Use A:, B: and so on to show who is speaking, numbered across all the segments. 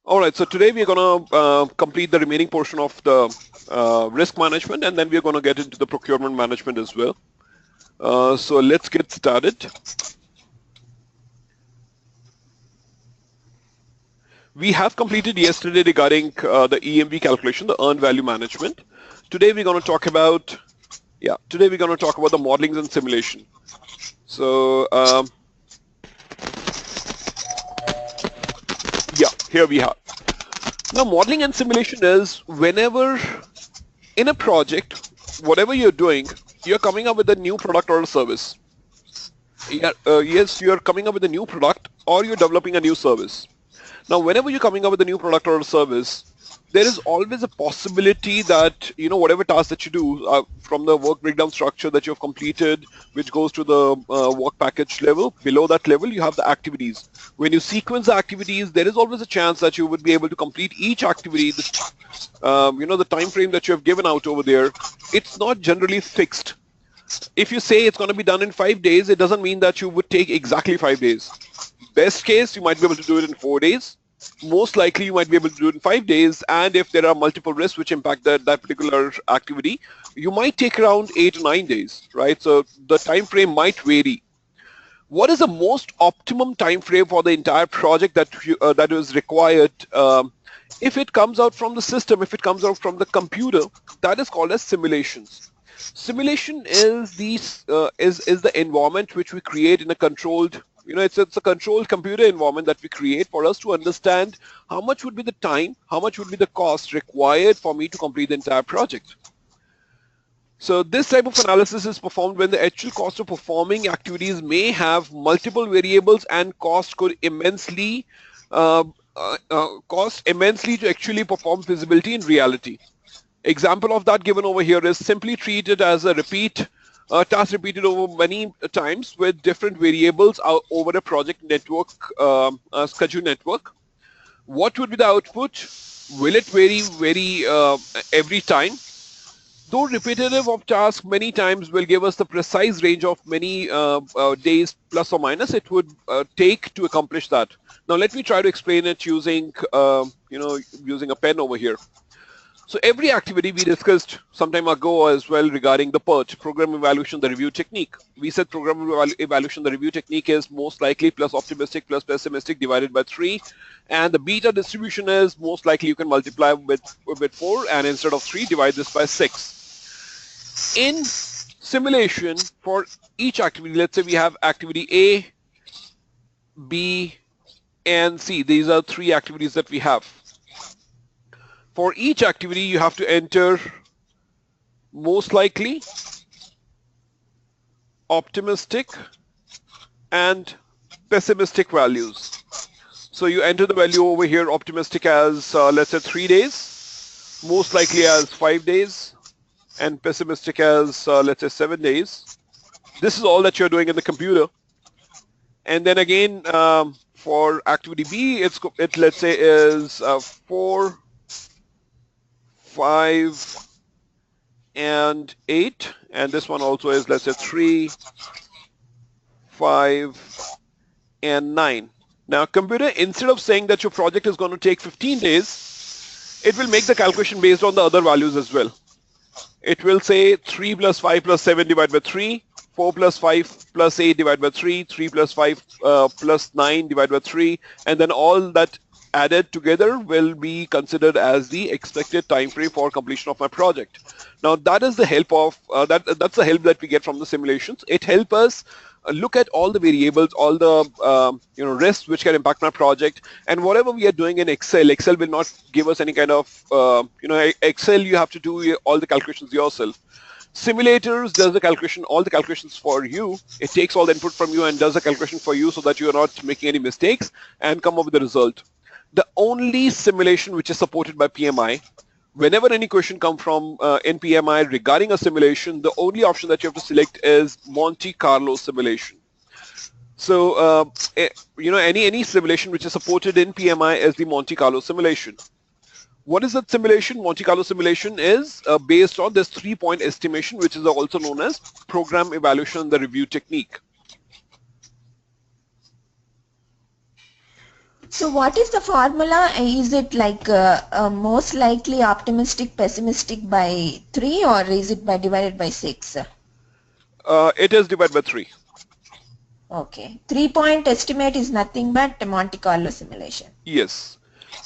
A: All right, so today we're going to complete the remaining portion of the risk management, and then we're going to get into the procurement management as well. So let's get started. We have completed yesterday regarding the EMV calculation, the earned value management. Today we're going to talk about, today we're going to talk about the modelings and simulation. So here we have. Now, modeling and simulation is whenever in a project, whatever you're doing, you're coming up with a new product or a service. Yes, you're coming up with a new product or you're developing a new service. Now, whenever you're coming up with a new product or a service, there is always a possibility that, whatever task that you do from the work breakdown structure that you've completed, which goes to the work package level, below that level, you have the activities. When you sequence the activities, there is always a chance that you would be able to complete each activity, the time frame that you have given out over there. It's not generally fixed. If you say it's going to be done in 5 days, it doesn't mean that you would take exactly 5 days. Best case, you might be able to do it in 4 days. Most likely, you might be able to do it in 5 days. And if there are multiple risks which impact that particular activity, you might take around 8 to 9 days, right? So the time frame might vary. What is the most optimum time frame for the entire project that is required? If it comes out from the system, if it comes out from the computer, that is called as simulations. Simulation is the environment which we create in a controlled, it's a controlled computer environment that we create for us to understand how much would be the time, how much would be the cost required for me to complete the entire project. So this type of analysis is performed when the actual cost of performing activities may have multiple variables and cost immensely to actually perform feasibility in reality. Example of that given over here is simply treated as a task repeated over many times with different variables over a project network, schedule network. What would be the output? Will it vary every time? Though repetitive of tasks many times will give us the precise range of many days plus or minus it would take to accomplish that. Now let me try to explain it using using a pen over here. So every activity we discussed some time ago as well regarding the PERT, program evaluation, the review technique. We said program evaluation, the review technique is most likely plus optimistic plus pessimistic divided by 3. And the beta distribution is most likely you can multiply with 4 and instead of 3 divide this by 6. In simulation for each activity, let's say we have activity A, B, and C. These are 3 activities that we have. For each activity, you have to enter most likely, optimistic, and pessimistic values. So you enter the value over here, optimistic as, let's say, 3 days, most likely as 5 days, and pessimistic as, let's say, 7 days. This is all that you're doing in the computer. And then again, for activity B, it let's say is 4, 5, and 8, and this one also is, let's say, 3, 5, and 9. Now, computer, instead of saying that your project is going to take 15 days, it will make the calculation based on the other values as well. It will say 3 plus 5 plus 7 divided by 3, 4 plus 5 plus 8 divided by 3, 3 plus 5 plus 9 divided by 3, and then all that added together will be considered as the expected time frame for completion of my project. Now that is the help of that's the help that we get from the simulations. It helps us look at all the variables, all the risks which can impact my project, and whatever we are doing in Excel will not give us any kind of Excel. You have to do all the calculations yourself. Simulators does all the calculations for you. It takes all the input from you and does the calculation for you so that you are not making any mistakes and come up with the result. The only simulation which is supported by PMI, whenever any question comes from in PMI regarding a simulation, the only option that you have to select is Monte Carlo simulation. So, any simulation which is supported in PMI is the Monte Carlo simulation. What is that simulation? Monte Carlo simulation is based on this 3-point estimation, which is also known as program evaluation, the review technique.
B: So what is the formula? Is it like most likely optimistic, pessimistic by 3, or is it by divided by 6?
A: It is divided by 3.
B: Okay. 3-point estimate is nothing but Monte Carlo simulation.
A: Yes.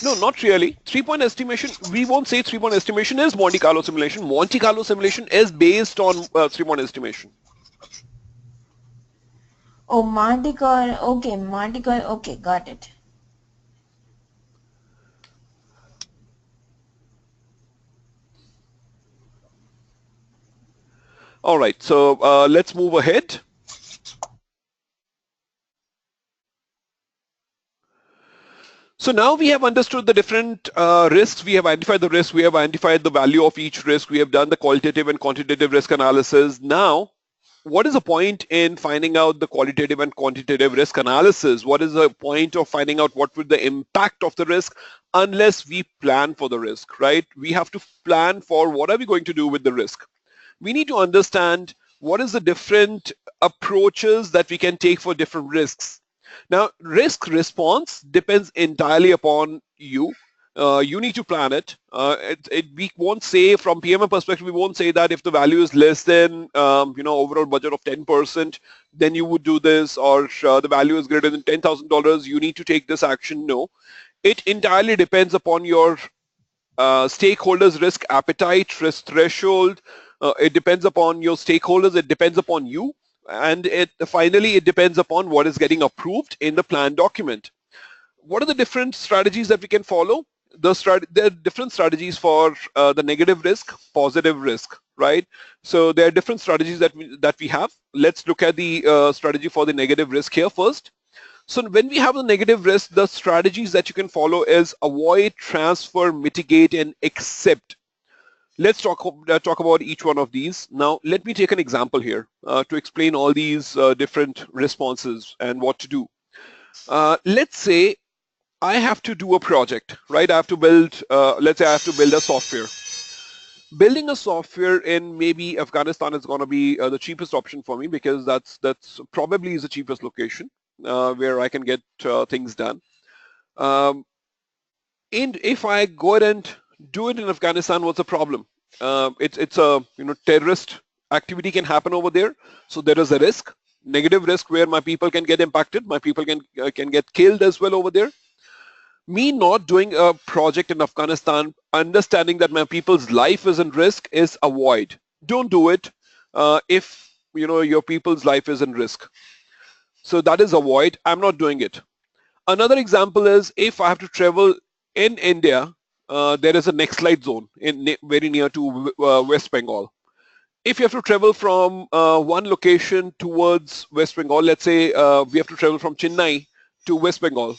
A: No, not really. 3-point estimation, we won't say 3-point estimation is Monte Carlo simulation. Monte Carlo simulation is based on 3-point estimation.
B: Oh, Monte Carlo. Okay, Monte Carlo. Okay, got it.
A: All right, so let's move ahead. So now we have understood the different risks. We have identified the risk. We have identified the value of each risk. We have done the qualitative and quantitative risk analysis. Now, what is the point in finding out the qualitative and quantitative risk analysis? What is the point of finding out what would the impact of the risk unless we plan for the risk, right? We have to plan for what are we going to do with the risk. We need to understand what is the different approaches that we can take for different risks. Now, risk response depends entirely upon you. You need to plan it. We won't say from PMM perspective, we won't say that if the value is less than overall budget of 10%, then you would do this, or the value is greater than $10,000, you need to take this action. No, it entirely depends upon your stakeholders' risk appetite, risk threshold. It depends upon your stakeholders. It depends upon you. And finally, it depends upon what is getting approved in the plan document. What are the different strategies that we can follow? There are different strategies for the negative risk, positive risk, right? So there are different strategies that we have. Let's look at the strategy for the negative risk here first. So when we have the negative risk, the strategies that you can follow is avoid, transfer, mitigate, and accept. Let's talk about each one of these. Now, let me take an example here to explain all these different responses and what to do. Let's say I have to do a project, right? I have to build, let's say I have to build a software. Building a software in maybe Afghanistan is going to be the cheapest option for me, because that's probably is the cheapest location where I can get things done. And if I go ahead and do it in Afghanistan, what's the problem? It's a terrorist activity can happen over there, so there is a risk, negative risk, where my people can get impacted, my people can get killed as well over there. Me not doing a project in Afghanistan, understanding that my people's life is in risk, is avoid. Don't do it if your people's life is in risk. So that is avoid. I'm not doing it. Another example is if I have to travel in India, there is a Naxalite zone very near to West Bengal. If you have to travel from one location towards West Bengal, let's say we have to travel from Chennai to West Bengal,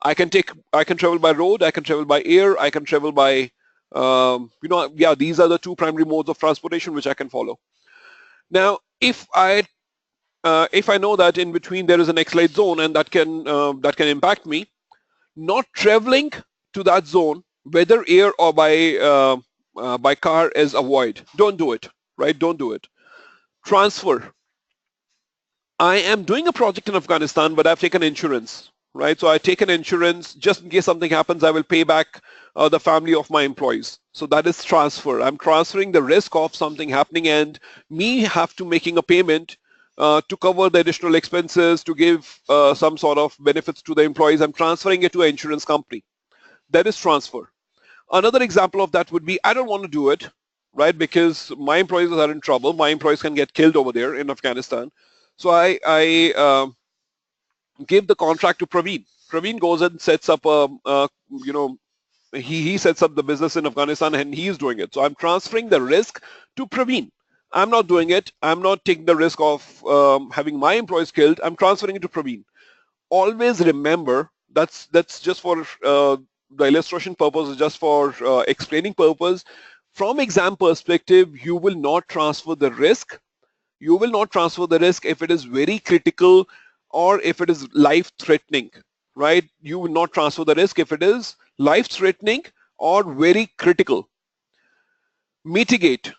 A: I can travel by road, I can travel by air, I can travel by, these are the two primary modes of transportation which I can follow. Now, if I know that in between there is an Naxalite zone and that can impact me, not traveling to that zone, whether air or by car, is avoid. Don't do it, right? Don't do it. Transfer. I am doing a project in Afghanistan, but I've taken insurance, right? So I take an insurance just in case something happens. I will pay back the family of my employees. So that is transfer. I'm transferring the risk of something happening and me have to making a payment to cover the additional expenses, to give some sort of benefits to the employees. I'm transferring it to an insurance company. That is transfer. Another example of that would be I don't want to do it, right? Because my employees are in trouble. My employees can get killed over there in Afghanistan. So I give the contract to Praveen. Praveen goes and sets up he sets up the business in Afghanistan and he's doing it. So I'm transferring the risk to Praveen. I'm not doing it. I'm not taking the risk of having my employees killed. I'm transferring it to Praveen. Always remember, that's just for the illustration purpose, just for explaining purpose. From exam perspective, you will not transfer the risk. You will not transfer the risk if it is very critical or if it is life-threatening, right? You will not transfer the risk if it is life-threatening or very critical. Mitigate.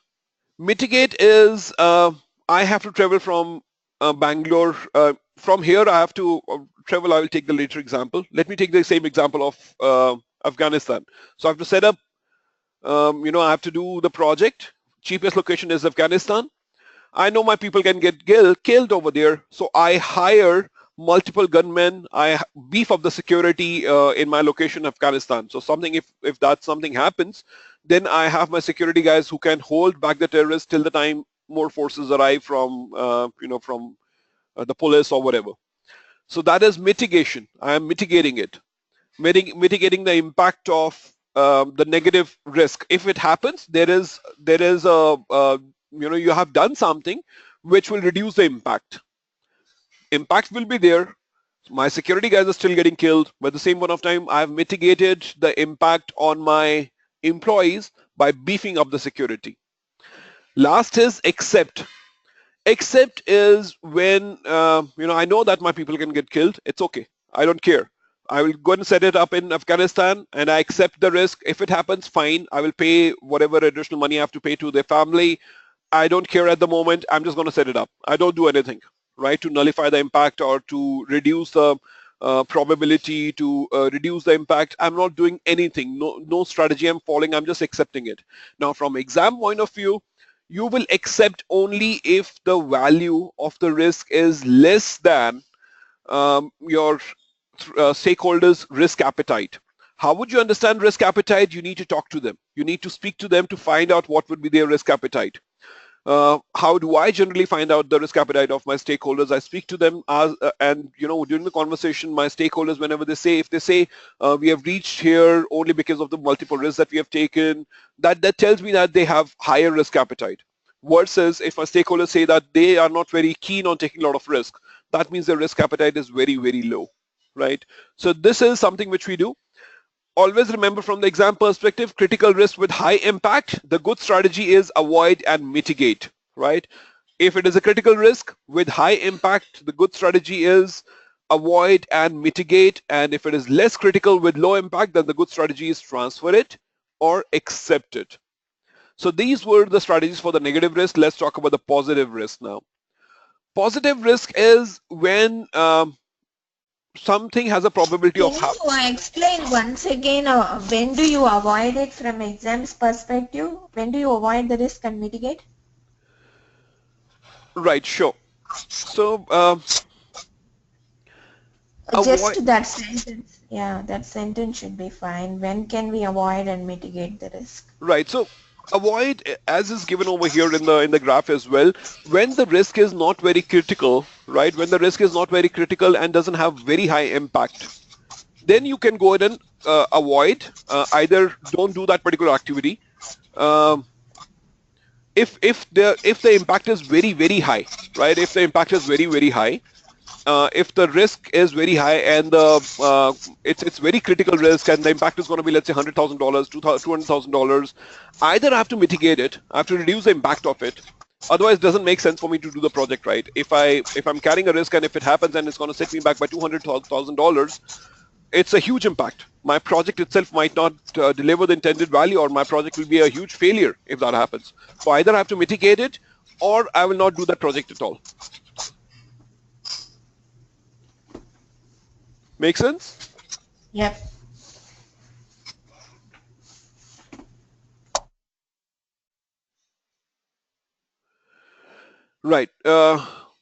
A: Mitigate is I have to travel from Bangalore. From here, I have to travel. I will take the later example. Let me take the same example of Afghanistan. So I have to set up, I have to do the project. Cheapest location is Afghanistan. I know my people can get killed over there, so I hire multiple gunmen. I beef up the security in my location, Afghanistan. So something, if that something happens, then I have my security guys who can hold back the terrorists till the time more forces arrive from, from the police or whatever. So that is mitigation. I am mitigating it, mitigating the impact of the negative risk. If it happens, there is you have done something which will reduce the impact. Impact will be there. My security guys are still getting killed, but at the same point of time, I have mitigated the impact on my employees by beefing up the security. Last is accept. Accept is when I know that my people can get killed. It's okay. I don't care. I will go and set it up in Afghanistan and I accept the risk. If it happens, fine. I will pay whatever additional money I have to pay to their family. I don't care at the moment. I'm just going to set it up. I don't do anything, right, to nullify the impact or to reduce the probability, to reduce the impact. I'm not doing anything. No strategy I'm following. I'm just accepting it. Now, from exam point of view, you will accept only if the value of the risk is less than your stakeholders' risk appetite. How would you understand risk appetite? You need to talk to them. You need to speak to them to find out what would be their risk appetite. How do I generally find out the risk appetite of my stakeholders? I speak to them and during the conversation, my stakeholders, whenever if they say we have reached here only because of the multiple risks that we have taken, that tells me that they have higher risk appetite. Versus if my stakeholders say that they are not very keen on taking a lot of risk, that means their risk appetite is very, very low, right? So this is something which we do. Always remember, from the exam perspective, critical risk with high impact, the good strategy is avoid and mitigate, right? If it is a critical risk with high impact, the good strategy is avoid and mitigate. And if it is less critical with low impact, then the good strategy is transfer it or accept it. So these were the strategies for the negative risk. Let's talk about the positive risk now. Positive risk is when something has a probability
B: Can
A: of
B: you explain once again when do you avoid it from exams perspective? When do you avoid the risk and mitigate?
A: Right, sure. So
B: just that sentence. Yeah, that sentence should be fine. When can we avoid and mitigate the risk?
A: right. So avoid, as is given over here in the graph as well, when the risk is not very critical, right? When the risk is not very critical and doesn't have very high impact, then you can go ahead and avoid. Either don't do that particular activity. If the impact is very, very high, right? If the impact is very, very high, if the risk is very high and it's very critical risk and the impact is going to be, let's say, $100,000, $200,000, either I have to mitigate it, I have to reduce the impact of it. Otherwise, it doesn't make sense for me to do the project, right? If I'm carrying a risk and if it happens and it's going to set me back by $200,000, it's a huge impact. My project itself might not deliver the intended value, or my project will be a huge failure if that happens. So either I have to mitigate it or I will not do that project at all. Make sense?
B: Yep.
A: Right.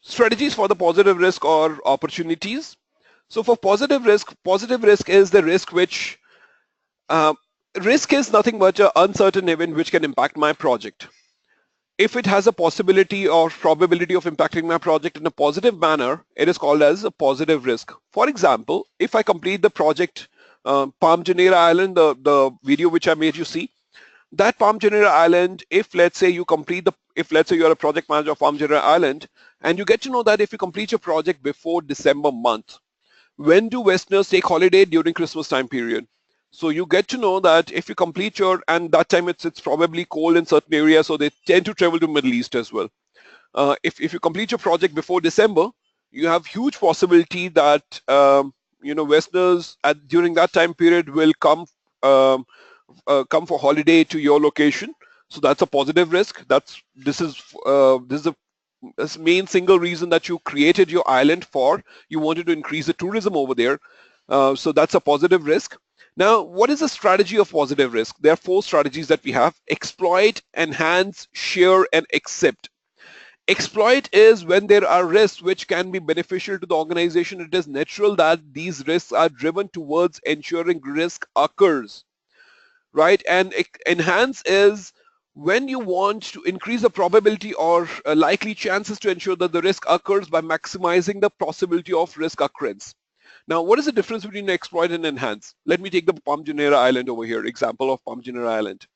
A: Strategies for the positive risk or opportunities. So for positive risk is the risk which risk is nothing but an uncertain event which can impact my project. If it has a possibility or probability of impacting my project in a positive manner, it is called as a positive risk. For example, if I complete the project Palm Jumeirah Island, the video which I made you see, that Palm Jumeirah Island, if let's say you're a project manager of Palm Jumeirah Island, and you get to know that if you complete your project before December month, when do Westerners take holiday? During Christmas time period. So you get to know that if you complete and that time it's probably cold in certain areas, so they tend to travel to Middle East as well. If you complete your project before December, you have huge possibility that Westerners during that time period will come for holiday to your location. So that's a positive risk. This is a main single reason that you created your island for. You wanted to increase the tourism over there. So that's a positive risk. Now, what is the strategy of positive risk? There are four strategies that we have: exploit, enhance, share, and accept. Exploit is when there are risks which can be beneficial to the organization. It is natural that these risks are driven towards ensuring risk occurs, right? And enhance is when you want to increase the probability or likely chances to ensure that the risk occurs by maximizing the possibility of risk occurrence. Now, what is the difference between exploit and enhance? Let me take the Palm Jumeirah Island over here, example of Palm Jumeirah Island.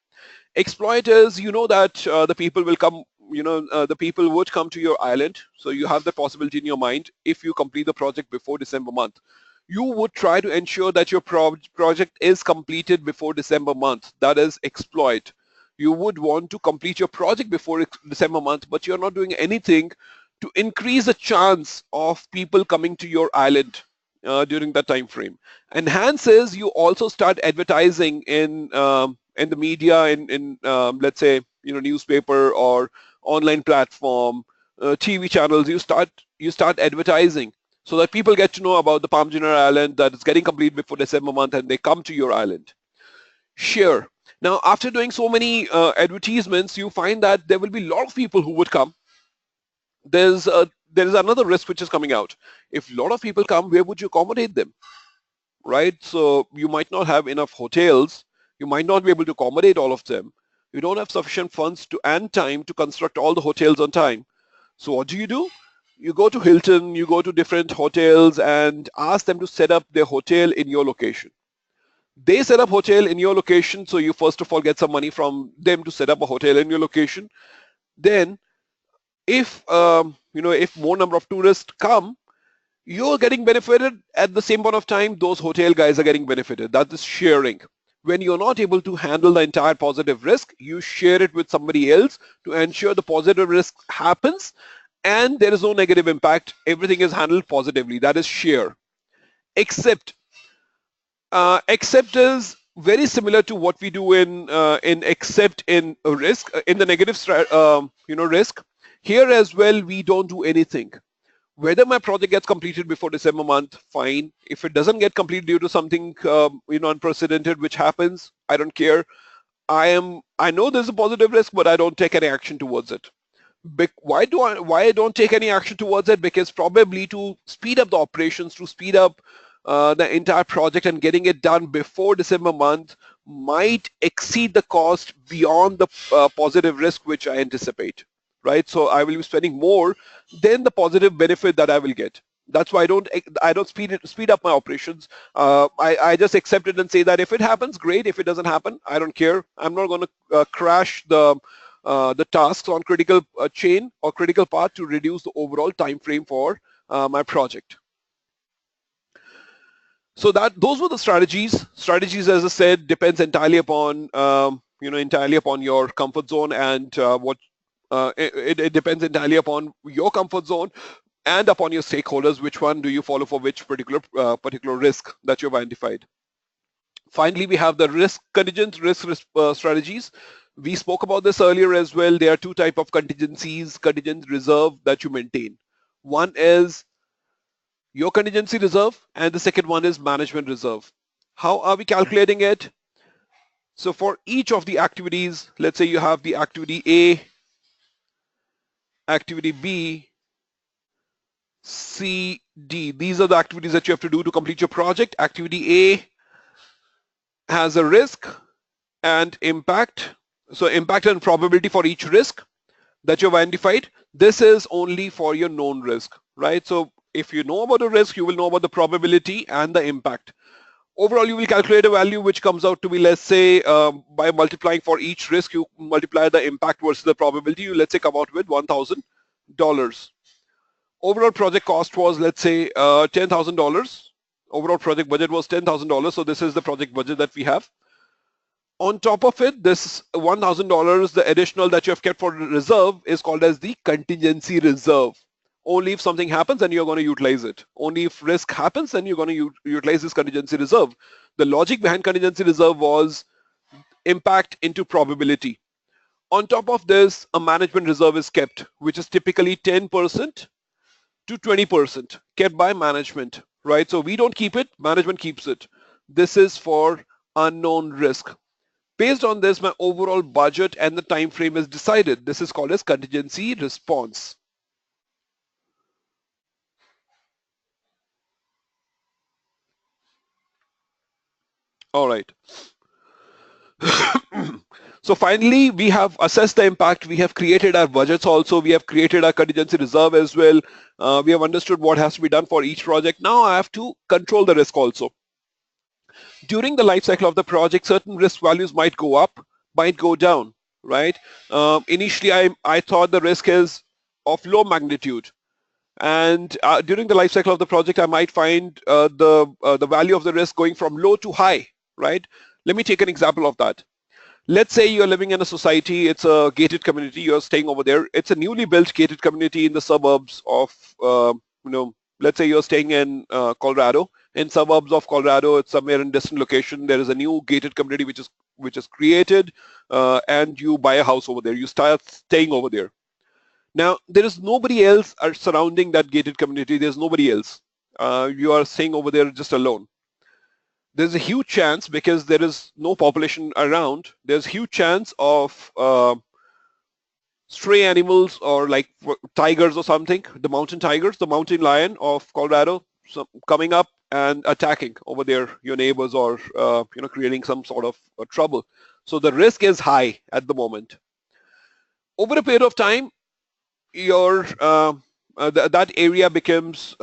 A: Exploit is, you know that the people will come, the people would come to your island. So you have the possibility in your mind, if you complete the project before December month, you would try to ensure that your project is completed before December month. That is exploit. You would want to complete your project before December month, but you're not doing anything to increase the chance of people coming to your island during that time frame. Enhance is you also start advertising in the media, in let's say newspaper or online platform, TV channels. You start advertising so that people get to know about the Palm Jumeirah Island, that it's getting complete before December month, and they come to your island. Share. Now, after doing so many advertisements, you find that there will be a lot of people who would come. There is another risk which is coming out. If a lot of people come, where would you accommodate them, right? So you might not have enough hotels. You might not be able to accommodate all of them. You don't have sufficient funds and time to construct all the hotels on time. So what do? You go to Hilton, you go to different hotels and ask them to set up their hotel in your location. They set up hotel in your location, so you first of all get some money from them to set up a hotel in your location. Then if if more number of tourists come, you're getting benefited. At the same point of time, those hotel guys are getting benefited. That is sharing. When you're not able to handle the entire positive risk, you share it with somebody else to ensure the positive risk happens and there is no negative impact. Everything is handled positively. That is share. Accept. Accept is very similar to what we do in accept in risk, in the negative risk. Here as well, we don't do anything. Whether my project gets completed before December month, fine. If it doesn't get completed due to something unprecedented which happens, I don't care. I know there's a positive risk, but I don't take any action towards it. Why I don't take any action towards it? Because probably to speed up the operations, to speed up the entire project and getting it done before December month might exceed the cost beyond the positive risk which I anticipate, right? So I will be spending more than the positive benefit that I will get. That's why I don't speed up my operations. I just accept it and say that if it happens, great. If it doesn't happen, I don't care. I'm not going to crash the tasks on critical chain or critical path to reduce the overall time frame for my project. So those were the strategies. Strategies, as I said, depends entirely upon entirely upon your comfort zone and it depends entirely upon your comfort zone and upon your stakeholders. Which one do you follow for which particular risk that you've identified? Finally, we have the contingent risk strategies. We spoke about this earlier as well. There are two types of contingencies, contingent reserve that you maintain. One is your contingency reserve and the second one is management reserve. How are we calculating it? So for each of the activities, let's say you have the activity A, activity B, C, D. These are the activities that you have to do to complete your project. Activity A has a risk and impact. So impact and probability for each risk that you've identified. This is only for your known risk, right? So if you know about the risk, you will know about the probability and the impact. Overall, you will calculate a value which comes out to be, let's say, by multiplying for each risk, you multiply the impact versus the probability, you let's say come out with $1,000. Overall project cost was, let's say, $10,000. Overall project budget was $10,000. So this is the project budget that we have. On top of it, this $1,000, the additional that you have kept for reserve is called as the contingency reserve. Only if something happens, then you're going to utilize it. Only if risk happens, then you're going to utilize this contingency reserve. The logic behind contingency reserve was impact into probability. On top of this, a management reserve is kept, which is typically 10% to 20% kept by management, right? So we don't keep it, management keeps it. This is for unknown risk. Based on this, my overall budget and the time frame is decided. This is called as contingency response. All right. So finally, we have assessed the impact. We have created our budgets also. We have created our contingency reserve as well. We have understood what has to be done for each project. Now I have to control the risk also. During the life cycle of the project, certain risk values might go up, might go down, right? Initially, I thought the risk is of low magnitude. And during the life cycle of the project, I might find the value of the risk going from low to high, right? Let me take an example of that. Let's say you're living in a society, it's a gated community, you're staying over there. It's a newly built gated community in the suburbs of, let's say you're staying in Colorado. In suburbs of Colorado, it's somewhere in distant location. There is a new gated community which is created, and you buy a house over there. You start staying over there. Now, there is nobody else surrounding that gated community. There's nobody else. You are staying over there just alone. There's a huge chance, because there is no population around, there's huge chance of stray animals, or like tigers or something, the mountain tigers, the mountain lion of Colorado, coming up and attacking over there your neighbors, or creating some sort of trouble. So the risk is high at the moment. Over a period of time, that area becomes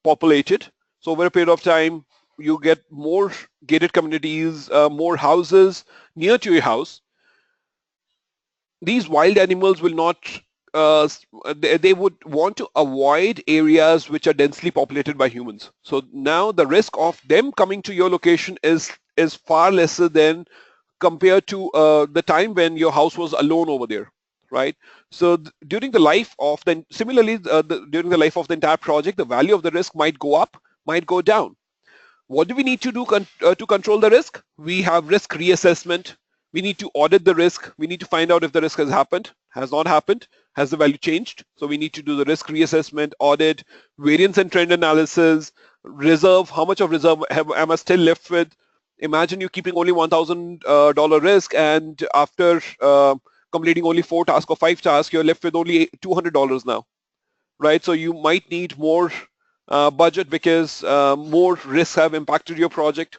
A: populated. So over a period of time, you get more gated communities, more houses near to your house. These wild animals will not, they would want to avoid areas which are densely populated by humans. So now the risk of them coming to your location is far lesser than compared to the time when your house was alone over there, right? So during the life of during the life of the entire project, the value of the risk might go up, might go down. What do we need to do to control the risk? We have risk reassessment. We need to audit the risk. We need to find out if the risk has happened, has not happened, has the value changed. So we need to do the risk reassessment, audit, variance and trend analysis, reserve. How much of reserve am I still left with? Imagine you keeping only $1,000 risk, and after completing only 4 tasks or 5 tasks, you're left with only $200 now, right? So you might need more budget, because more risks have impacted your project.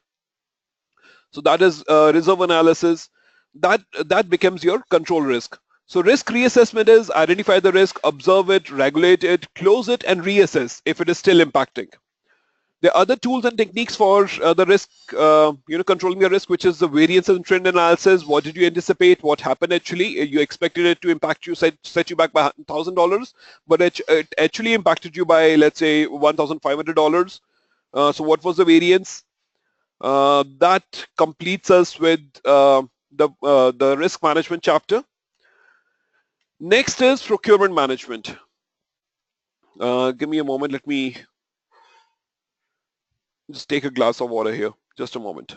A: So that is reserve analysis. That becomes your control risk. So risk reassessment is identify the risk, observe it, regulate it, close it, and reassess if it is still impacting. There are other tools and techniques for the risk, controlling the risk, which is the variance and trend analysis. What did you anticipate? What happened actually? You expected it to impact you, set you back by $1,000, but it actually impacted you by, let's say, $1,500. So what was the variance? That completes us with the risk management chapter. Next is procurement management. Give me a moment. Let me just take a glass of water here. Just a moment.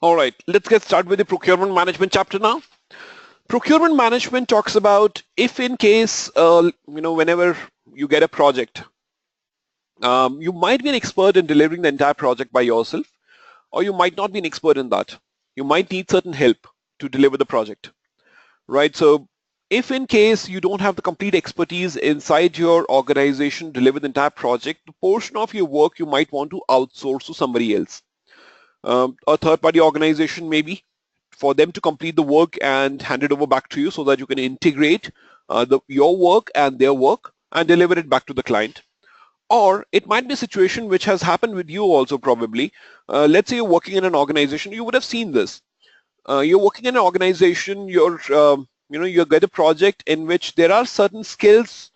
A: All right, let's get started with the procurement management chapter now. Procurement management talks about if in case, whenever you get a project, you might be an expert in delivering the entire project by yourself, or you might not be an expert in that. You might need certain help to deliver the project, right? So if in case you don't have the complete expertise inside your organization to deliver the entire project, the portion of your work you might want to outsource to somebody else, a third-party organization maybe, for them to complete the work and hand it over back to you so that you can integrate your work and their work and deliver it back to the client. Or it might be a situation which has happened with you also probably. Let's say you're working in an organization, you would have seen this. You're working in an organization, you get a project in which there are certain skills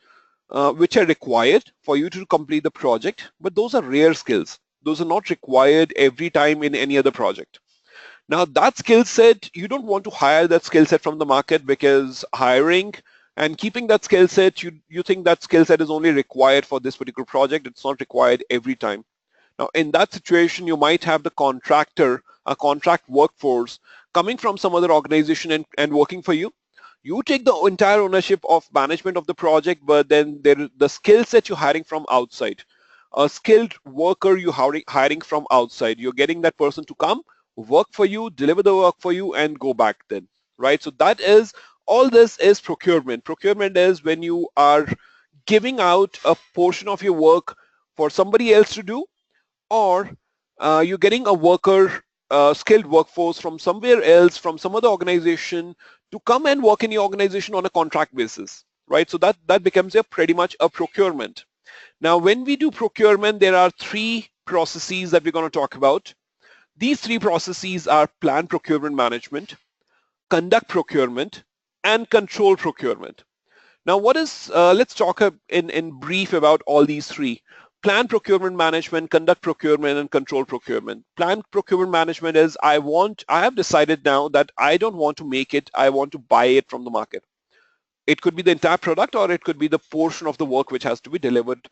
A: which are required for you to complete the project, but those are rare skills. Those are not required every time in any other project. Now that skill set, you don't want to hire that skill set from the market, because hiring and keeping that skill set, you think that skill set is only required for this particular project. It's not required every time. Now in that situation, you might have the contractor, a contract workforce coming from some other organization and working for you. You take the entire ownership of management of the project, but then the skill set you're hiring from outside, a skilled worker you're hiring from outside. You're getting that person to come, work for you, deliver the work for you, and go back then, right? So that is, all this is procurement. Procurement is when you are giving out a portion of your work for somebody else to do, or you're getting a worker, skilled workforce from somewhere else, from some other organization, to come and work in your organization on a contract basis, right? So that becomes pretty much a procurement. Now, when we do procurement, there are three processes that we're going to talk about. These three processes are plan procurement management, conduct procurement, and control procurement. Now, let's talk in brief about all these three. Plan procurement management, conduct procurement, and control procurement. Plan procurement management is I have decided now that I don't want to make it, I want to buy it from the market. It could be the entire product, or it could be the portion of the work which has to be delivered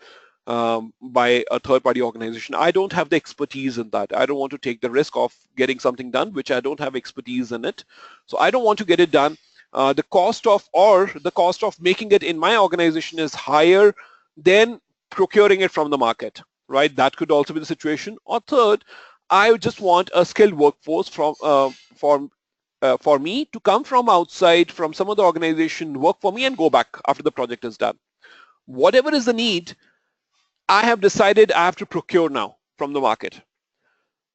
A: by a third-party organization. I don't have the expertise in that. I don't want to take the risk of getting something done which I don't have expertise in it. So I don't want to get it done. The cost of making it in my organization is higher than procuring it from the market, right? That could also be the situation. Or third, I just want a skilled workforce for me to come from outside, from some other organization, work for me and go back after the project is done. Whatever is the need, I have decided I have to procure now from the market.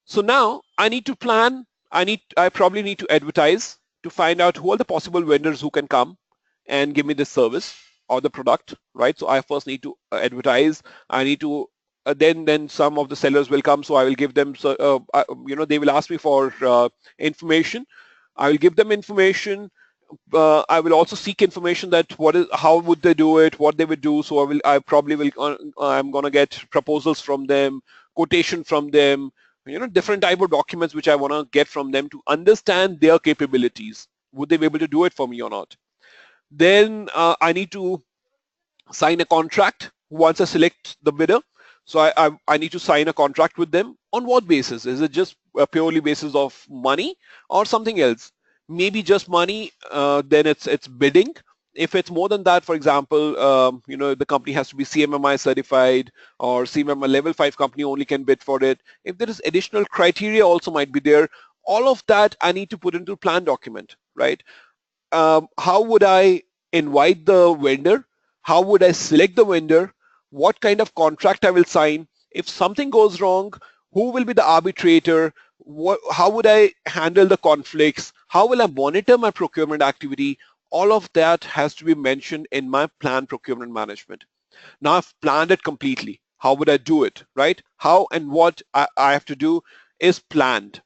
A: So now I need to plan. I probably need to advertise to find out who are the possible vendors who can come and give me this service or the product, right? So I first need to advertise. I need to then some of the sellers will come, so I will give them. They will ask me for information. I will give them information. I will also seek information that how would they do it, what they would do. So I'm gonna get proposals from them, quotation from them, different type of documents which I want to get from them to understand their capabilities. Would they be able to do it for me or not? Then I need to sign a contract once I select the bidder. So I need to sign a contract with them. On what basis? Is it just a purely basis of money or something else? Maybe just money, then it's bidding. If it's more than that, for example, the company has to be CMMI certified, or CMMI level 5 company only can bid for it. If there is additional criteria also might be there. All of that I need to put into plan document, right? How would I invite the vendor? How would I select the vendor? What kind of contract I will sign? If something goes wrong, who will be the arbitrator? How would I handle the conflicts? How will I monitor my procurement activity? All of that has to be mentioned in my plan procurement management. Now I've planned it completely. How would I do it, right? How and what I have to do is planned.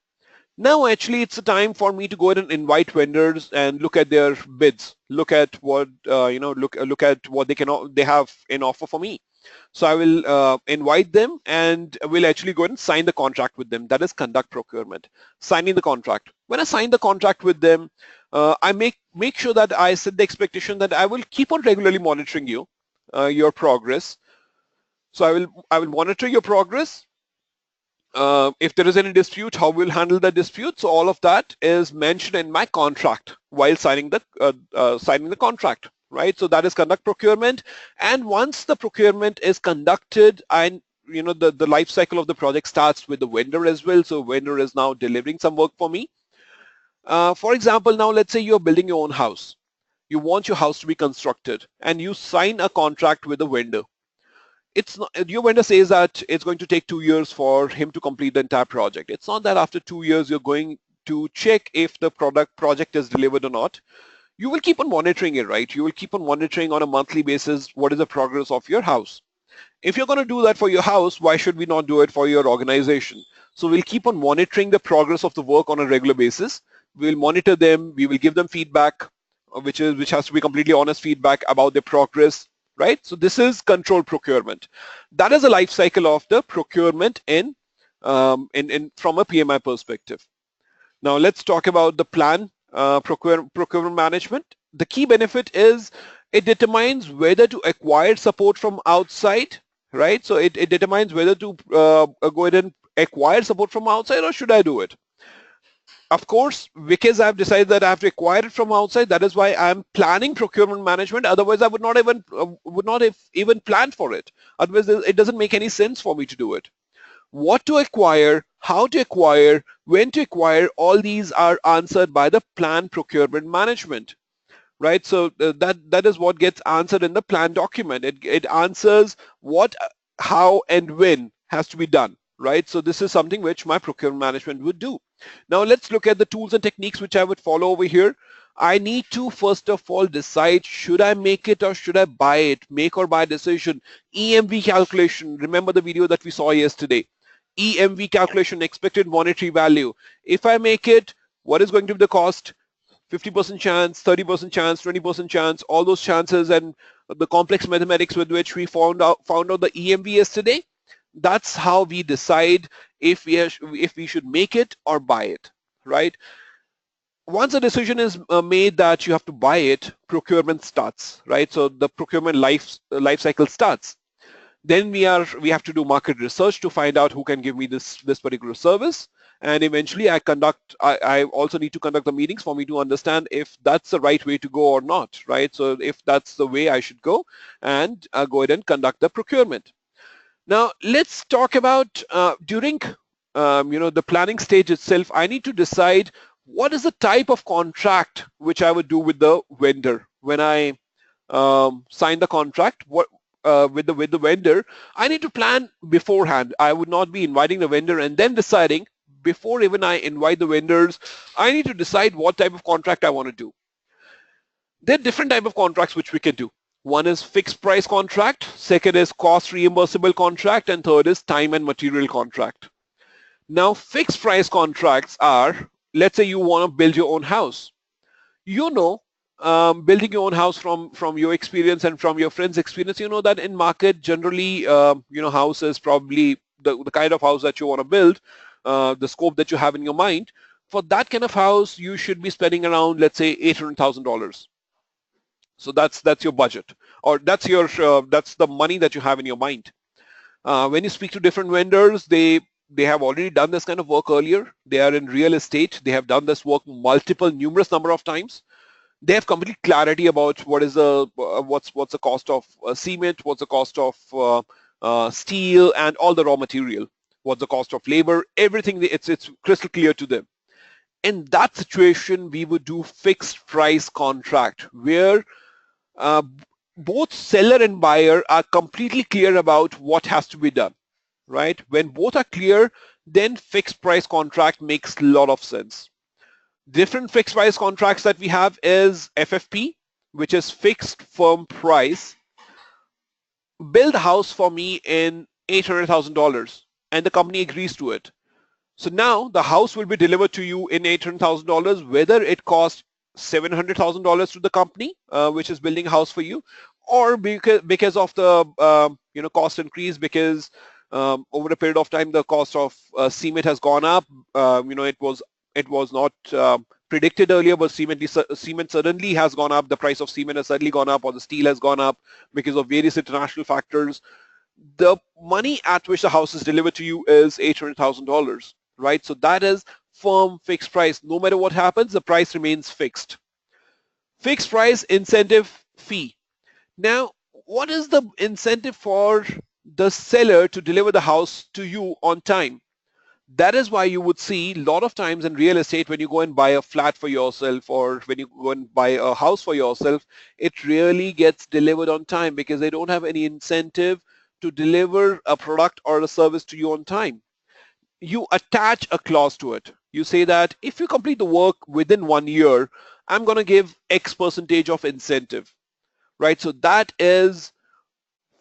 A: Now actually it's a time for me to go ahead and invite vendors and look at their bids, look at what look at what they have in offer for me. So I will invite them and we'll actually go ahead and sign the contract with them. That is conduct procurement, signing the contract. When I sign the contract with them, I make sure that I set the expectation that I will keep on regularly monitoring your progress. So I will monitor your progress. If there is any dispute, how we'll handle the dispute. So all of that is mentioned in my contract while signing the contract, right? So that is conduct procurement. And once the procurement is conducted, and the life cycle of the project starts with the vendor as well. So vendor is now delivering some work for me. For example, now let's say you're building your own house. You want your house to be constructed, and you sign a contract with the vendor. It's not, your vendor says that it's going to take 2 years for him to complete the entire project. It's not that after 2 years you're going to check if the project is delivered or not. You will keep on monitoring it, right? You will keep on monitoring on a monthly basis what is the progress of your house. If you're going to do that for your house, why should we not do it for your organization? So we'll keep on monitoring the progress of the work on a regular basis. We'll monitor them. We will give them feedback, which has to be completely honest feedback about their progress, right? So this is controlled procurement. That is a life cycle of the procurement from a PMI perspective. Now let's talk about the plan procurement management. The key benefit is it determines whether to acquire support from outside, right? So it determines whether to go ahead and acquire support from outside, or should I do it? Of course, because I've decided that I have to acquire it from outside, that is why I'm planning procurement management. Otherwise, I would not have even planned for it. Otherwise, it doesn't make any sense for me to do it. What to acquire, how to acquire, when to acquire, all these are answered by the plan procurement management, right? So that is what gets answered in the plan document. It answers what, how, and when has to be done, right? So this is something which my procurement management would do. Now let's look at the tools and techniques which I would follow over here. I need to first of all decide, should I make it or should I buy it? Make or buy decision. EMV calculation. Remember the video that we saw yesterday. EMV calculation, expected monetary value. If I make it, what is going to be the cost? 50% chance, 30% chance, 20% chance, all those chances, and the complex mathematics with which we found out the EMV yesterday. That's how we decide if we should make it or buy it, right? Once a decision is made that you have to buy it, procurement starts, right? So the procurement life cycle starts. Then we have to do market research to find out who can give me this particular service. And eventually I also need to conduct the meetings for me to understand if that's the right way to go or not, right? So if that's the way I should go, and go ahead and conduct the procurement. Now let's talk about during the planning stage itself, I need to decide what is the type of contract which I would do with the vendor. When I sign the contract, with the vendor, I need to plan beforehand. I would not be inviting the vendor and then deciding. Before even I invite the vendors, I need to decide what type of contract I want to do. There are different type of contracts which we can do. One is fixed price contract, second is cost reimbursable contract, and third is time and material contract. Now fixed price contracts are, let's say you want to build your own house. Building your own house from your experience and from your friends' experience, you know that in market generally, house is probably the kind of house that you want to build, the scope that you have in your mind. For that kind of house, you should be spending around, let's say, $800,000. So that's your budget, or that's the money that you have in your mind. When you speak to different vendors, they have already done this kind of work earlier. They are in real estate. They have done this work numerous number of times. They have complete clarity about what's the cost of cement, what's the cost of steel, and all the raw material, what's the cost of labor, everything. It's crystal clear to them. In that situation, we would do fixed price contract where both seller and buyer are completely clear about what has to be done, right? When both are clear, then fixed price contract makes a lot of sense. Different fixed price contracts that we have is FFP, which is fixed firm price. Build a house for me in $800,000, and the company agrees to it. So now the house will be delivered to you in $800,000, whether it costs $700,000 to the company, which is building a house for you, or because of the cost increase, because over a period of time the cost of cement has gone up. It was not predicted earlier, but cement suddenly has gone up. The price of cement has suddenly gone up, or the steel has gone up because of various international factors. the money at which the house is delivered to you is $800,000, right? So that is firm fixed price. No matter what happens, the price remains fixed. Fixed price incentive fee. Now, what is the incentive for the seller to deliver the house to you on time? That is why you would see a lot of times in real estate when you go and buy a flat for yourself or when you go and buy a house for yourself, it really gets delivered on time because they don't have any incentive to deliver a product or a service to you on time. You attach a clause to it. You say that if you complete the work within 1 year, I'm going to give X percentage of incentive, right? So that is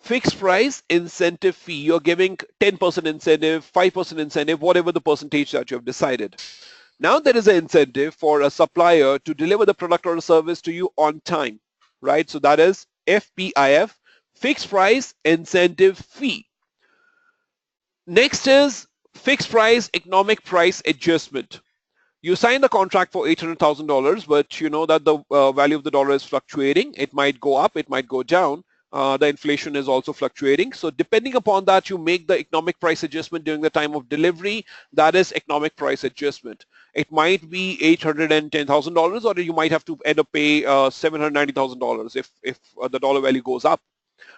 A: fixed price incentive fee. You're giving 10% incentive, 5% incentive, whatever the percentage that you have decided. Now there is an incentive for a supplier to deliver the product or service to you on time, right? So that is FPIF, fixed price incentive fee. Next is fixed price economic price adjustment. You sign the contract for $800,000, but you know that the value of the dollar is fluctuating. It might go up, it might go down. The inflation is also fluctuating. So depending upon that, you make the economic price adjustment during the time of delivery. That is economic price adjustment. It might be $810,000, or you might have to end up pay $790,000 if the dollar value goes up,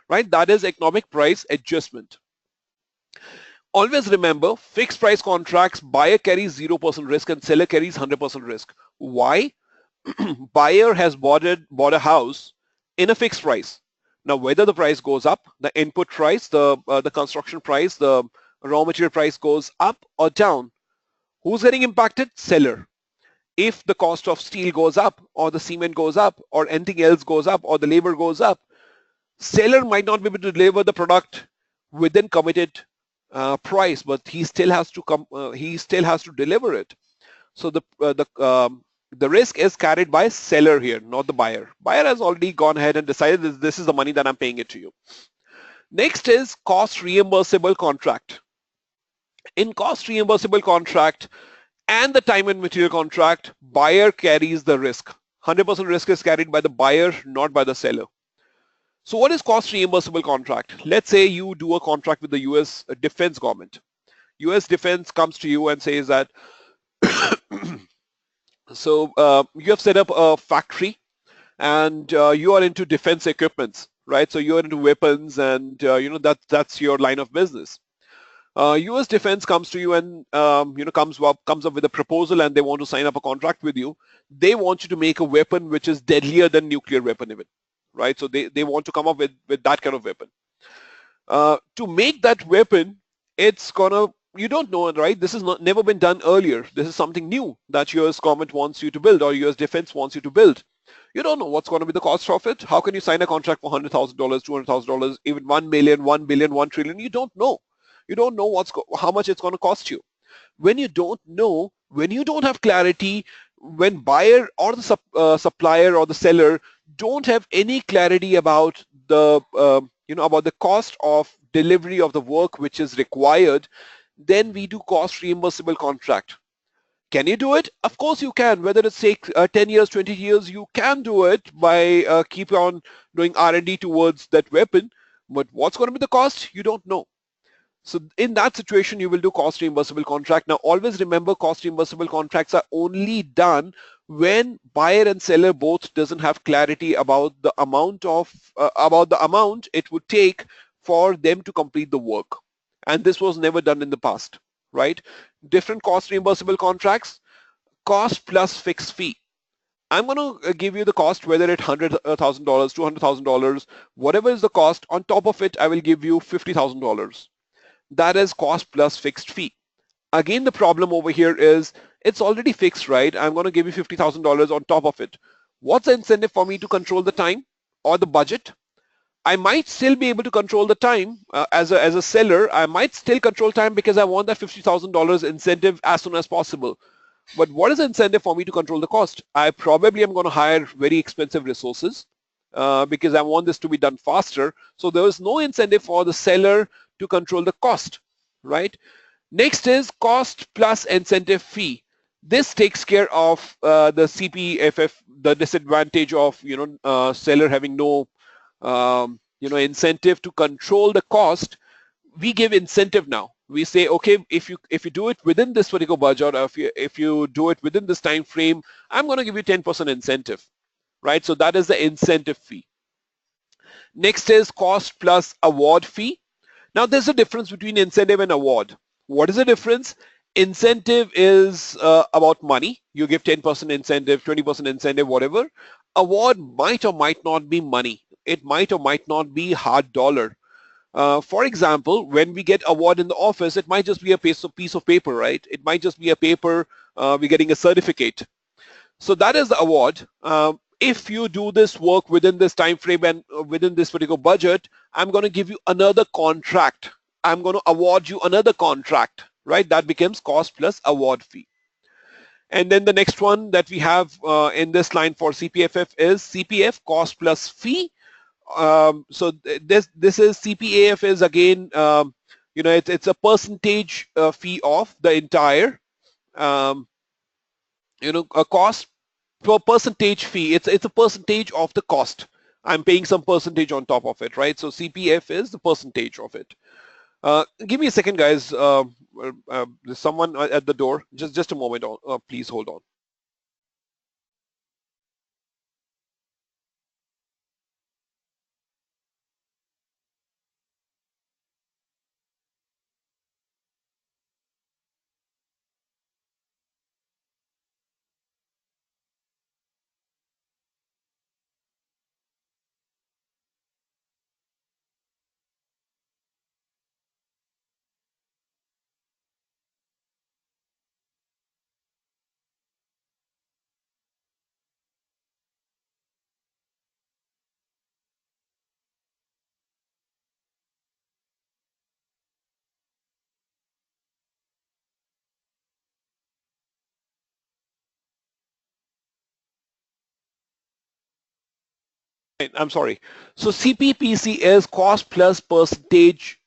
A: right? That is economic price adjustment. Always remember, fixed price contracts, buyer carries 0% risk and seller carries 100% risk. Why? Buyer has bought a house in a fixed price. Now, whether the price goes up, the input price, the construction price, the raw material price goes up or down, who's getting impacted? Seller. If the cost of steel goes up or the cement goes up or anything else goes up or the labor goes up, seller might not be able to deliver the product within committed price, but he still has to deliver it. So the risk is carried by seller here, not the buyer. Buyer has already gone ahead and decided this is the money that I'm paying it to you. Next is cost reimbursable contract. In cost reimbursable contract and the time and material contract, buyer carries the risk. 100% risk is carried by the buyer, not by the seller. So what is cost reimbursable contract? Let's say you do a contract with the US defense government. US defense comes to you and says that, so you have set up a factory and you are into defense equipments, right? So you're into weapons and that's your line of business. US defense comes to you and comes up with a proposal and they want to sign up a contract with you. They want you to make a weapon which is deadlier than nuclear weapon even, right? So they want to come up with that kind of weapon. To make that weapon, you don't know, right? This has never been done earlier. This is something new that US government wants you to build or US defense wants you to build. You don't know what's going to be the cost of it. How can you sign a contract for $100,000, $200,000, even 1 million, 1 billion, 1 trillion? You don't know. You don't know how much it's going to cost you. When you don't know, when you don't have clarity, when buyer or the supplier or the seller don't have any clarity about the cost of delivery of the work which is required, then we do cost reimbursable contract. Can you do it? Of course you can. Whether it takes 10 years, 20 years, you can do it by keep on doing R&D towards that weapon. But what's going to be the cost? You don't know. So in that situation, you will do cost reimbursable contract. Now, always remember, cost reimbursable contracts are only done when buyer and seller both doesn't have clarity about the amount it would take for them to complete the work. And this was never done in the past, right? Different cost reimbursable contracts, cost plus fixed fee. I'm going to give you the cost, whether it's $100,000, $200,000, whatever is the cost. On top of it, I will give you $50,000. That is cost plus fixed fee. Again, the problem over here is it's already fixed, right? I'm going to give you $50,000 on top of it. What's the incentive for me to control the time or the budget? I might still be able to control the time as a seller. I might still control time because I want that $50,000 incentive as soon as possible. But what is the incentive for me to control the cost? I probably am going to hire very expensive resources because I want this to be done faster. So there is no incentive for the seller to control the cost, right? Next is cost plus incentive fee. This takes care of the CPFF, the disadvantage of seller having no incentive to control the cost. we give incentive now. We say, okay, if you do it within this particular budget, or if you do it within this time frame, I'm going to give you 10% incentive, right? So that is the incentive fee. Next is cost plus award fee. Now there's a difference between incentive and award. What is the difference? Incentive is about money. You give 10% incentive, 20% incentive, whatever. Award might or might not be money. It might or might not be hard dollar. For example, when we get award in the office, it might just be a piece of paper, right? It might just be a paper, we're getting a certificate. So that is the award. If you do this work within this time frame and within this particular budget, I'm going to give you another contract. I'm going to award you another contract, right? That becomes cost plus award fee. And then the next one that we have in this line for CPFF is CPF, cost plus fee. So this is CPAF is again, it's a percentage fee of the entire, a cost per percentage fee. It's a percentage of the cost. I'm paying some percentage on top of it, right? So CPF is the percentage of it. Give me a second, guys. There's someone at the door. Just a moment. Please hold on. I'm sorry. So CPPC is cost plus percentage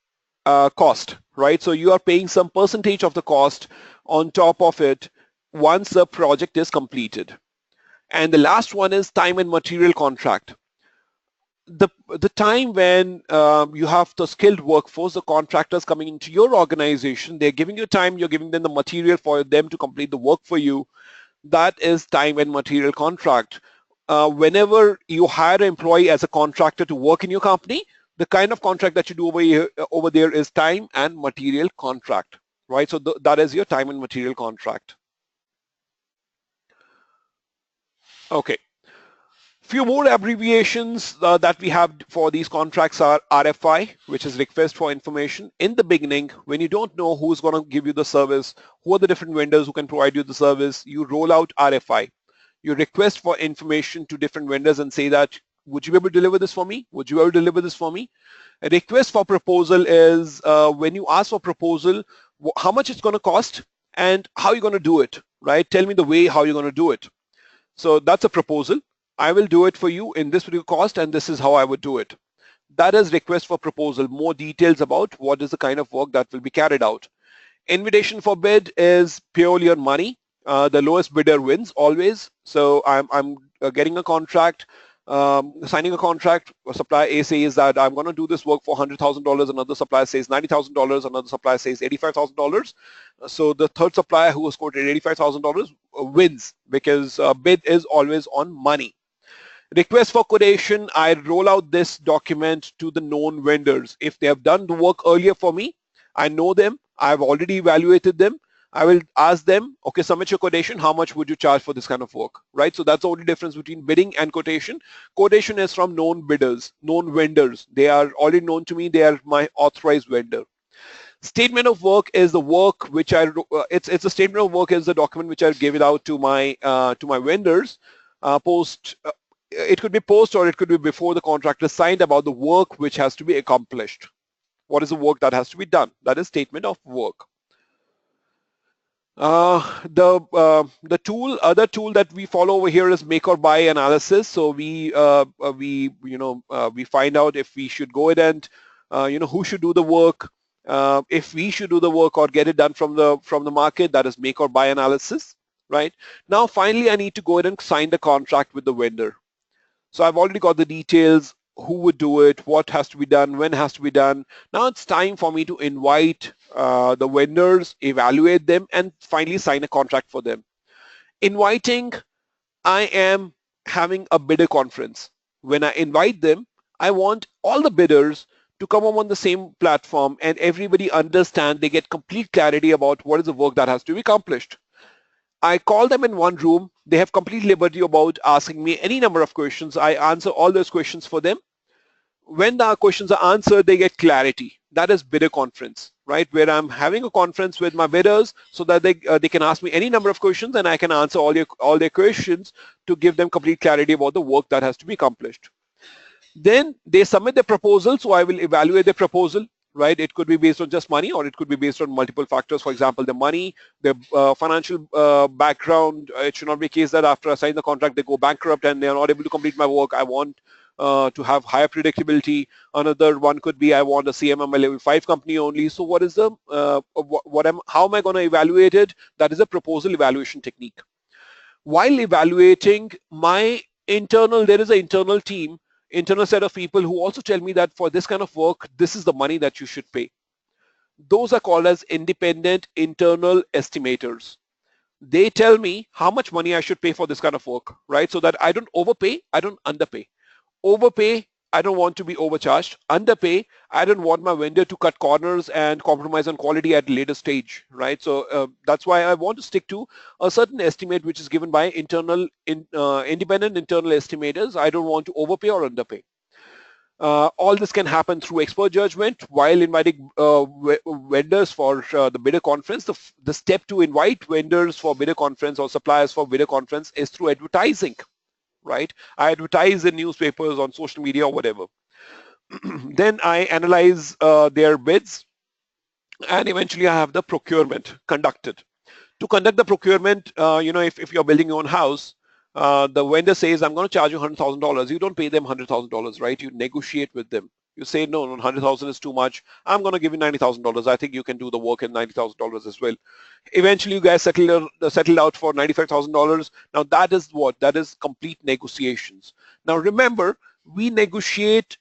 A: cost, right? So you are paying some percentage of the cost on top of it once the project is completed. And the last one is time and material contract. The time when you have the skilled workforce, the contractors coming into your organization, they're giving you time, you're giving them the material for them to complete the work for you. That is time and material contract. Whenever you hire an employee as a contractor to work in your company, the kind of contract that you do over there is time and material contract, right? So that is your time and material contract. Okay. Few more abbreviations that we have for these contracts are RFI, which is request for information. In the beginning, when you don't know who's going to give you the service, who are the different vendors who can provide you the service, you roll out RFI. You request for information to different vendors and say that, would you be able to deliver this for me? Would you be able to deliver this for me? A request for proposal is when you ask for proposal, how much it's going to cost and how you're going to do it, right? Tell me the way how you're going to do it. So that's a proposal. I will do it for you in this particular cost and this is how I would do it. That is request for proposal, more details about what is the kind of work that will be carried out. Invitation for bid is purely on money. The lowest bidder wins always. So I'm getting a contract, signing a contract. Supplier A says that I'm going to do this work for $100,000. Another supplier says $90,000. Another supplier says $85,000. So the third supplier who has quoted $85,000 wins because bid is always on money. Request for quotation, I roll out this document to the known vendors. If they have done the work earlier for me, I know them, I've already evaluated them, I will ask them, okay, submit your quotation, how much would you charge for this kind of work, right? So that's the only difference between bidding and quotation. Quotation is from known bidders, known vendors. They are already known to me, they are my authorized vendor. Statement of work is the work which it's a statement of work is the document which I give it out to my vendors. It could be post or it could be before the contract is signed about the work which has to be accomplished. What is the work that has to be done? That is statement of work. The other tool that we follow over here is make or buy analysis. So we find out if we should go ahead and who should do the work. If we should do the work or get it done from the market, that is make or buy analysis, right? Now finally I need to go ahead and sign the contract with the vendor. So I've already got the details, who would do it, what has to be done, when has to be done. Now it's time for me to invite the vendors, evaluate them, and finally sign a contract for them. Inviting, I am having a bidder conference. When I invite them, I want all the bidders to come up on the same platform and everybody understand, they get complete clarity about what is the work that has to be accomplished. I call them in one room. They have complete liberty about asking me any number of questions. I answer all those questions for them. When the questions are answered, they get clarity. That is bidder conference, right? Where I'm having a conference with my bidders so that they can ask me any number of questions and I can answer all their questions to give them complete clarity about the work that has to be accomplished. Then they submit their proposal, so I will evaluate the proposal, right? It could be based on just money or it could be based on multiple factors. For example, the money, the financial background. It should not be a case that after I sign the contract, they go bankrupt and they're not able to complete my work. I want to have higher predictability. Another one could be I want a CMM level 5 company only. So what is the, how am I going to evaluate it? That is a proposal evaluation technique. While evaluating my internal, there is an internal team, internal set of people who also tell me that for this kind of work, this is the money that you should pay. Those are called as independent internal estimators. They tell me how much money I should pay for this kind of work, right? So that I don't overpay, I don't underpay. Overpay, I don't want to be overcharged. Underpay, I don't want my vendor to cut corners and compromise on quality at a later stage, right? So that's why I want to stick to a certain estimate which is given by independent internal estimators. I don't want to overpay or underpay. All this can happen through expert judgment. While inviting vendors for the bidder conference, the step to invite vendors for bidder conference or suppliers for bidder conference is through advertising, right? I advertise in newspapers, on social media, or whatever. Then I analyze their bids, and eventually I have the procurement conducted. To conduct the procurement, if you're building your own house, the vendor says, I'm going to charge you $100,000. You don't pay them $100,000, right? You negotiate with them. You say, no, 100,000 is too much. I'm going to give you $90,000. I think you can do the work in $90,000 as well. Eventually, you guys settled out for $95,000. Now, that is what? That is complete negotiations. Now, remember, we negotiate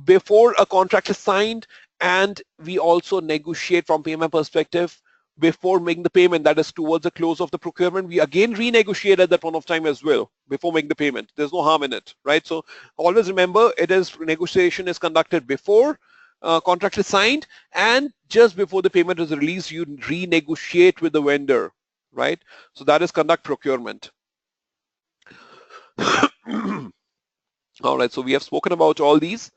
A: before a contract is signed, and we also negotiate from payment perspective before making the payment. That is towards the close of the procurement. We again renegotiate at that point of time as well before making the payment. There's no harm in it, right? So always remember, negotiation is conducted before contract is signed, and just before the payment is released, you renegotiate with the vendor, right? So that is conduct procurement. All right, so we have spoken about all these.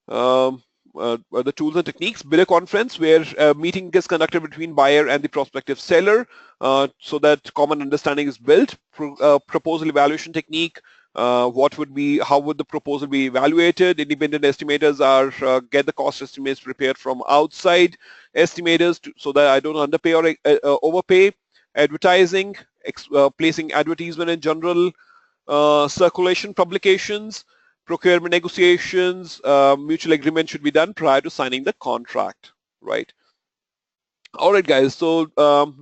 A: The tools and techniques. Bidder conference, where a meeting is conducted between buyer and the prospective seller so that common understanding is built. Proposal evaluation technique. How would the proposal be evaluated? Independent estimators are get the cost estimates prepared from outside estimators so that I don't underpay or overpay. Advertising, placing advertisement in general, circulation publications, procurement negotiations, mutual agreement should be done prior to signing the contract, right? All right, guys. So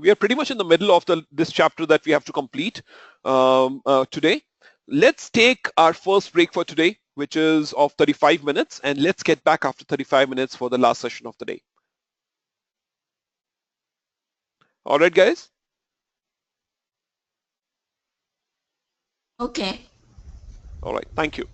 A: we are pretty much in the middle of this chapter that we have to complete today. Let's take our first break for today, which is of 35 minutes, and let's get back after 35 minutes for the last session of the day. All right, guys.
B: Okay.
A: All right. Thank you.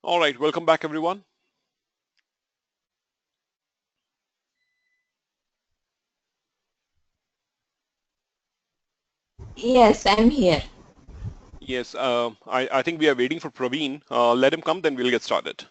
A: All right, welcome back everyone.
B: Yes, I'm here.
A: Yes, I think we are waiting for Praveen. Let him come, then we'll get started.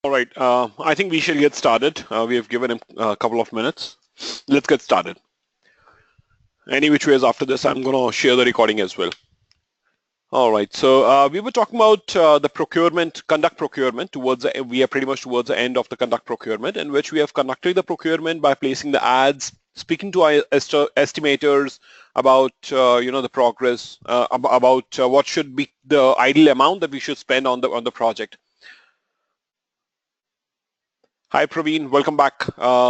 A: All right, I think we shall get started. We have given him a couple of minutes. Let's get started. Any which ways after this, I'm going to share the recording as well. All right, so we were talking about the conduct procurement we are pretty much towards the end of the conduct procurement, in which we have conducted the procurement by placing the ads, speaking to our estimators about, the progress, about what should be the ideal amount that we should spend on the project. Hi, Praveen. Welcome back.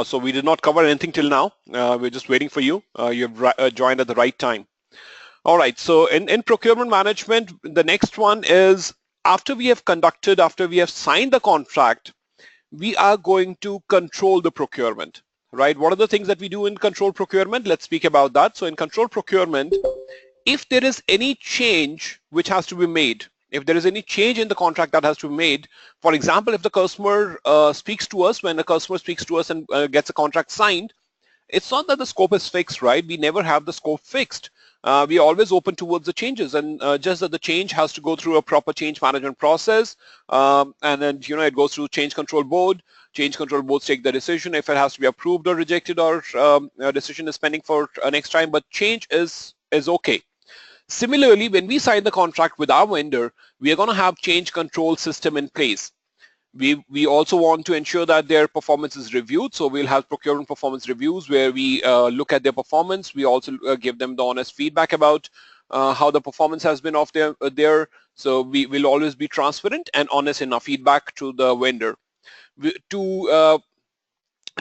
A: So we did not cover anything till now. We're just waiting for you. You've joined at the right time. All right. So in procurement management, the next one is after we have signed the contract, we are going to control the procurement, right? What are the things that we do in control procurement? Let's speak about that. So in control procurement, if there is any change which has to be made, if there is any change in the contract that has to be made, for example, if the customer speaks to us, when the customer speaks to us and gets a contract signed, it's not that the scope is fixed, right? We never have the scope fixed. We are always open towards the changes, and just that the change has to go through a proper change management process, and then it goes through change control board. Change control boards take the decision if it has to be approved or rejected, or a decision is pending for next time. But change is okay. Similarly, when we sign the contract with our vendor, we are going to have change control system in place. We also want to ensure that their performance is reviewed. So we'll have procurement performance reviews where we look at their performance. We also give them the honest feedback about how the performance has been of their. So we will always be transparent and honest in our feedback to the vendor.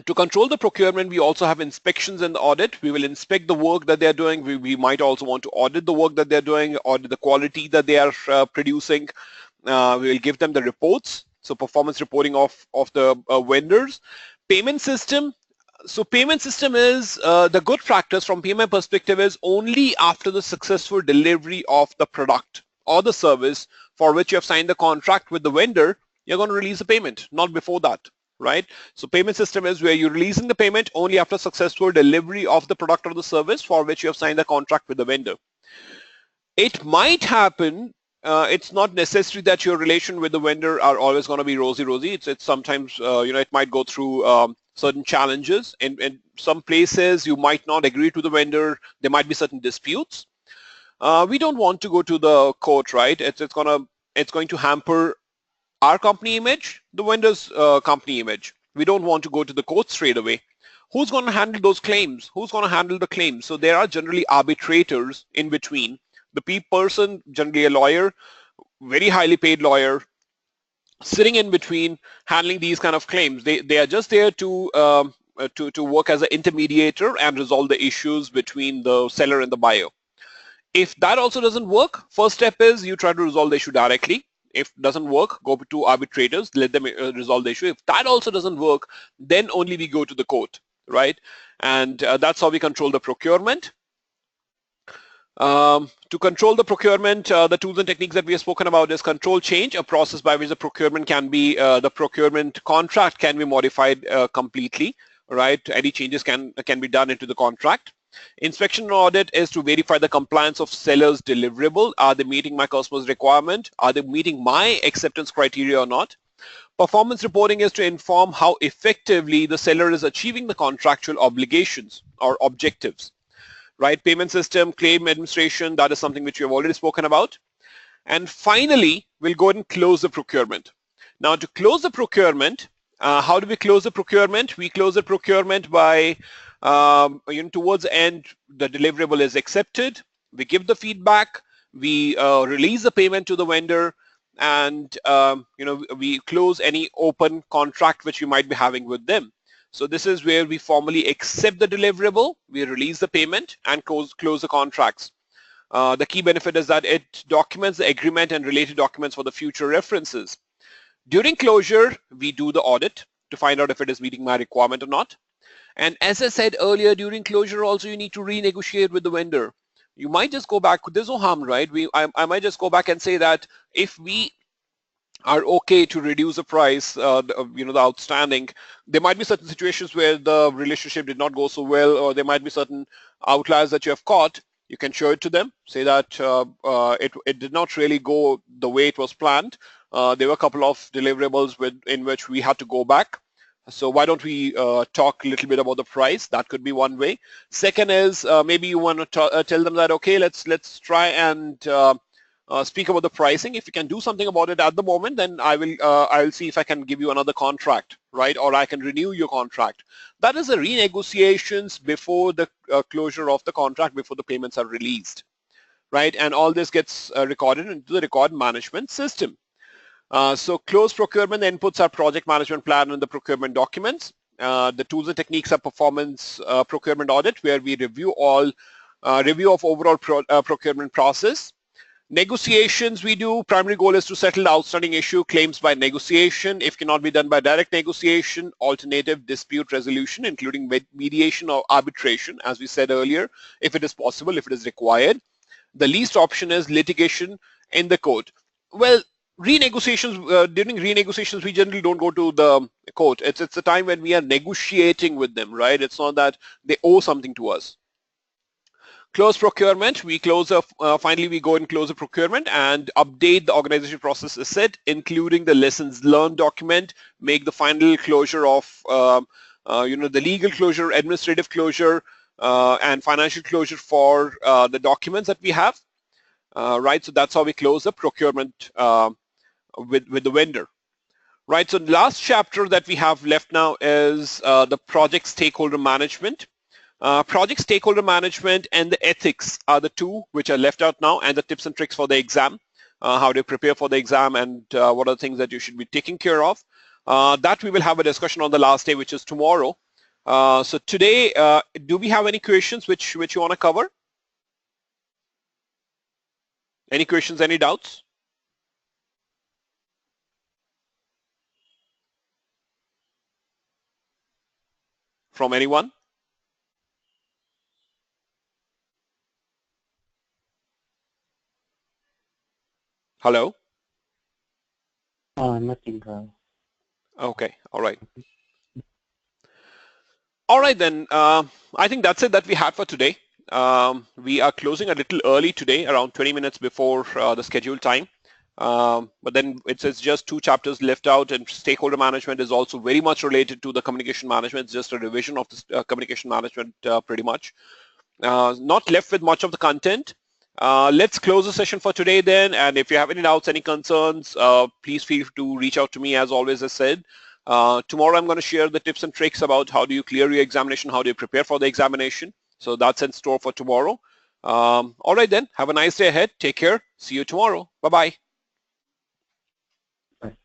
A: To control the procurement, we also have inspections and audit. We will inspect the work that they're doing. We might also want to audit the work that they're doing, audit the quality that they are producing. We will give them the reports, so performance reporting of the vendors. Payment system. So payment system is the good practice from PMI perspective is only after the successful delivery of the product or the service for which you have signed the contract with the vendor, you're going to release the payment, not before that, right? So payment system is where you're releasing the payment only after successful delivery of the product or the service for which you have signed the contract with the vendor. It might happen. It's not necessary that your relation with the vendor are always going to be rosy. It's sometimes, it might go through certain challenges. In some places, you might not agree to the vendor. There might be certain disputes. We don't want to go to the court, right? It's going to hamper our company image, the vendor's company image. We don't want to go to the court straight away. Who's going to handle those claims? Who's going to handle the claims? So there are generally arbitrators in between. The person, generally a lawyer, very highly paid lawyer, sitting in between, handling these kind of claims. They are just there to work as an intermediator and resolve the issues between the seller and the buyer. If that also doesn't work, first step is you try to resolve the issue directly. If it doesn't work, go to arbitrators, let them resolve the issue. If that also doesn't work, then only we go to the court, right? And that's how we control the procurement. To control the procurement, the tools and techniques that we have spoken about is control change, a process by which the procurement can be, the procurement contract can be modified completely, right? Any changes can be done into the contract. Inspection and audit is to verify the compliance of seller's deliverable. Are they meeting my customer's requirement? Are they meeting my acceptance criteria or not? Performance reporting is to inform how effectively the seller is achieving the contractual obligations or objectives. Right? Payment system, claim administration, that is something which we have already spoken about. And finally, we'll go ahead and close the procurement. Now, to close the procurement, how do we close the procurement? We close the procurement by, towards the end, the deliverable is accepted. We give the feedback. We release the payment to the vendor, and we close any open contract which we might be having with them. So this is where we formally accept the deliverable, we release the payment, and close the contracts. The key benefit is that it documents the agreement and related documents for the future references. During closure, we do the audit to find out if it is meeting my requirement or not. And as I said earlier, during closure also you need to renegotiate with the vendor. You might just go back, there's no harm, right? I might just go back and say that if we are okay to reduce the price, the outstanding. There might be certain situations where the relationship did not go so well, or there might be certain outliers that you have caught. You can show it to them, say that it did not really go the way it was planned. There were a couple of deliverables in which we had to go back. So why don't we talk a little bit about the price? That could be one way. Second is maybe you want to tell them that, okay, let's try and speak about the pricing. If you can do something about it at the moment, then I'll see if I can give you another contract, right? Or I can renew your contract. That is a renegotiations before the closure of the contract, before the payments are released, right? And all this gets recorded into the record management system. So close procurement inputs are project management plan and the procurement documents. The tools and techniques are performance procurement audit, where we review of overall procurement process. Negotiations we do, primary goal is to settle the outstanding issue claims by negotiation. If cannot be done by direct negotiation, alternative dispute resolution, including mediation or arbitration, as we said earlier, if it is possible, if it is required. The least option is litigation in the court. Well, renegotiations, during renegotiations, we generally don't go to the court. It's a time when we are negotiating with them, right? It's not that they owe something to us. Close procurement, we close finally we go and close the procurement and update the organization process as said, including the lessons learned document, make the final closure of the legal closure, administrative closure, and financial closure for the documents that we have, right? So that's how we close the procurement with the vendor. Right, so the last chapter that we have left now is the project stakeholder management. Project stakeholder management and the ethics are the two which are left out now, and the tips and tricks for the exam, how to prepare for the exam, and what are the things that you should be taking care of. That we will have a discussion on the last day, which is tomorrow. So today, do we have any questions which you want to cover? Any questions, any doubts? From anyone? Hello?
C: Nothing.
A: Okay, all right. All right then, I think that's it that we had for today. We are closing a little early today, around 20 minutes before the scheduled time. But then it's just 2 chapters left out, and stakeholder management is also very much related to the communication management. It's just a revision of the communication management pretty much. Not left with much of the content. Let's close the session for today then, and if you have any doubts, any concerns, please feel to reach out to me as always as said. Tomorrow I'm going to share the tips and tricks about how do you clear your examination, how do you prepare for the examination. So that's in store for tomorrow. All right then, have a nice day ahead. Take care. See you tomorrow. Bye-bye.
C: Bye.